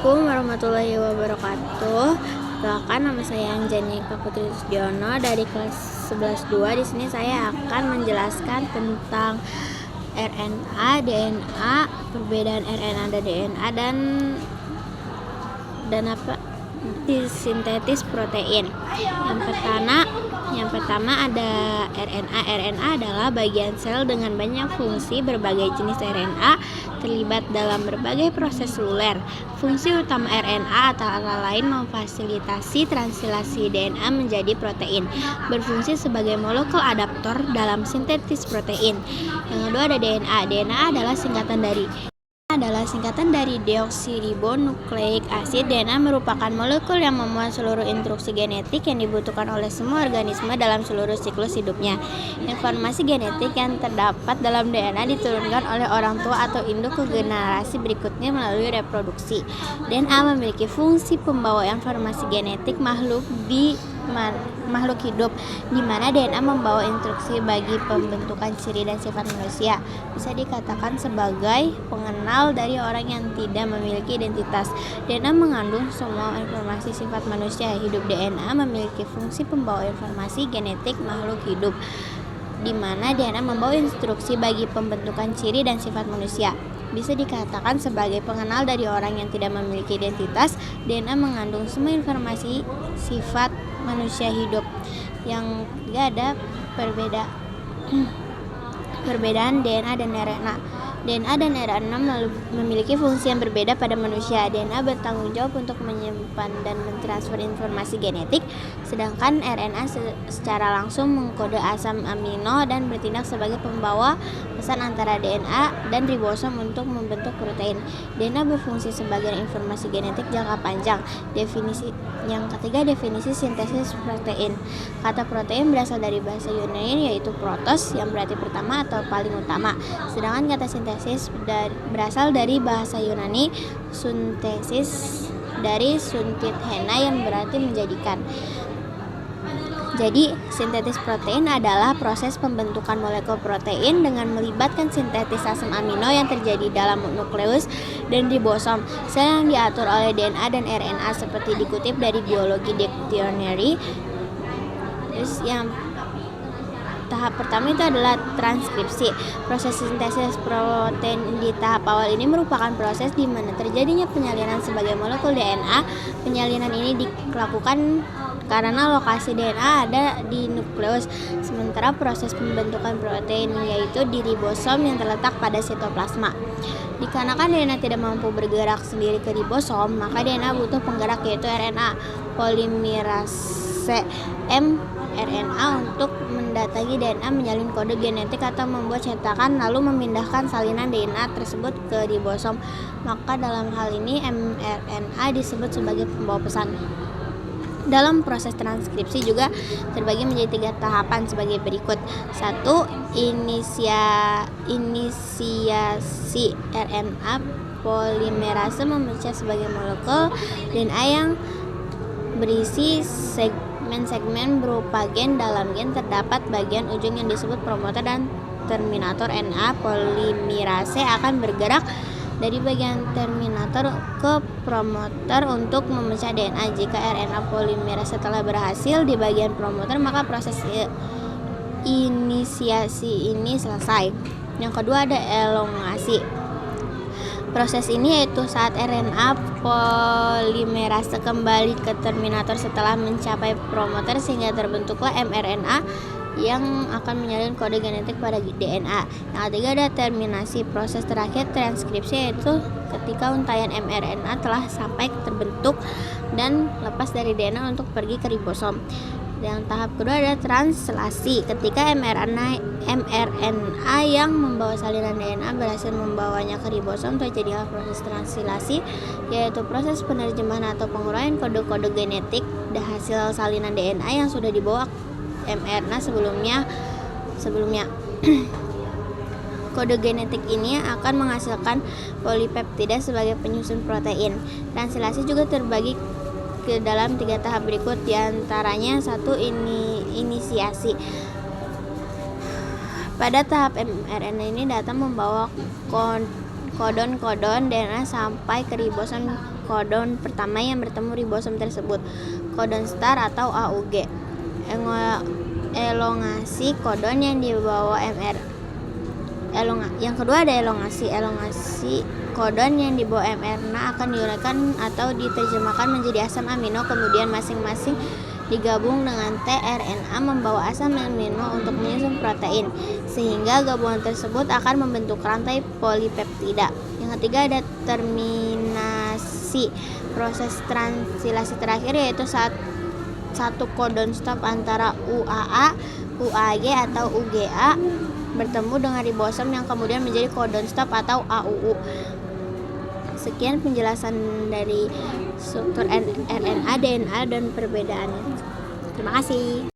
Assalamualaikum warahmatullahi wabarakatuh. Perkenalkan, nama saya Anjani Putri Sudiono dari kelas 11-2. Di sini saya akan menjelaskan tentang RNA, DNA, perbedaan RNA dan DNA dan sintetis protein. Yang pertama ada RNA. RNA adalah bagian sel dengan banyak fungsi. Berbagai jenis RNA terlibat dalam berbagai proses seluler. Fungsi utama RNA antara lain memfasilitasi translasi DNA menjadi protein, berfungsi sebagai molekul adaptor dalam sintetis protein. Yang kedua ada DNA. DNA adalah singkatan dari deoksiribonukleik asid. DNA merupakan molekul yang memuat seluruh instruksi genetik yang dibutuhkan oleh semua organisme dalam seluruh siklus hidupnya. Informasi genetik yang terdapat dalam DNA diturunkan oleh orang tua atau induk ke generasi berikutnya melalui reproduksi. DNA memiliki fungsi pembawa informasi genetik makhluk hidup, di mana DNA membawa instruksi bagi pembentukan ciri dan sifat manusia. Bisa dikatakan sebagai pengenal dari orang yang tidak memiliki identitas. DNA mengandung semua informasi sifat manusia hidup. DNA memiliki fungsi pembawa informasi genetik makhluk hidup, di mana DNA membawa instruksi bagi pembentukan ciri dan sifat manusia. Bisa dikatakan sebagai pengenal dari orang yang tidak memiliki identitas. DNA mengandung semua informasi sifat manusia hidup. Yang ketiga ada perbedaan DNA dan RNA. DNA dan RNA memiliki fungsi yang berbeda pada manusia. DNA bertanggung jawab untuk menyimpan dan mentransfer informasi genetik, sedangkan RNA secara langsung mengkode asam amino dan bertindak sebagai pembawa pesan antara DNA dan ribosom untuk membentuk protein. DNA berfungsi sebagai informasi genetik jangka panjang. Yang ketiga, definisi sintesis protein. Kata protein berasal dari bahasa Yunani yaitu protos, yang berarti pertama atau paling utama. Sedangkan kata sintesis berasal dari bahasa Yunani suntesis, dari suntit hena yang berarti menjadikan. Jadi, sintetis protein adalah proses pembentukan molekul protein dengan melibatkan sintetis asam amino yang terjadi dalam nukleus dan ribosom. Sel yang diatur oleh DNA dan RNA seperti dikutip dari Biology Dictionary. Terus yang tahap pertama itu adalah transkripsi. Proses sintesis protein di tahap awal ini merupakan proses di mana terjadinya penyalinan sebagai molekul DNA. Penyalinan ini dilakukan karena lokasi DNA ada di nukleus, sementara proses pembentukan protein yaitu di ribosom yang terletak pada sitoplasma. Dikarenakan DNA tidak mampu bergerak sendiri ke ribosom, maka DNA butuh penggerak yaitu RNA polimerase mRNA untuk mendatangi DNA, menyalin kode genetik atau membuat cetakan lalu memindahkan salinan DNA tersebut ke ribosom. Maka dalam hal ini mRNA disebut sebagai pembawa pesan. Dalam proses transkripsi juga terbagi menjadi 3 tahapan sebagai berikut. 1. Inisiasi RNA polimerase memecah sebagai molekul DNA yang berisi segmen berupa gen. Dalam gen terdapat bagian ujung yang disebut promoter dan terminator. RNA polimerase akan bergerak dari bagian terminator ke promoter untuk memecah DNA. Jika RNA polimerase telah berhasil di bagian promoter, maka proses inisiasi ini selesai. Yang kedua ada elongasi. Proses ini yaitu saat RNA polimerase kembali ke terminator setelah mencapai promoter sehingga terbentuklah mRNA yang akan menyalin kode genetik pada DNA. Yang ketiga ada terminasi. Proses terakhir transkripsi yaitu ketika untaian mRNA telah sampai terbentuk dan lepas dari DNA untuk pergi ke ribosom. Yang tahap kedua ada translasi. Ketika mRNA yang membawa salinan DNA berhasil membawanya ke ribosom, terjadilah proses translasi, yaitu proses penerjemahan atau penguraian kode-kode genetik dari hasil salinan DNA yang sudah dibawa mRNA sebelumnya. Kode genetik ini akan menghasilkan polipeptida sebagai penyusun protein. Translasi juga terbagi ke dalam 3 tahap berikut, diantaranya 1. Inisiasi. Pada tahap mRNA ini data membawa kodon-kodon DNA sampai ke ribosom kodon pertama yang bertemu ribosom tersebut, kodon star atau AUG. Elongasi kodon yang dibawa yang kedua ada elongasi. Elongasi kodon yang dibawa mRNA akan diuraikan atau diterjemahkan menjadi asam amino, kemudian masing-masing digabung dengan tRNA membawa asam amino untuk menyusun protein, sehingga gabungan tersebut akan membentuk rantai polipeptida. Yang ketiga ada terminasi. Proses translasi terakhir yaitu satu kodon stop antara UAA, UAG atau UGA bertemu dengan ribosom yang kemudian menjadi kodon stop atau AUU. Sekian penjelasan dari struktur RNA, DNA dan perbedaannya. Terima kasih.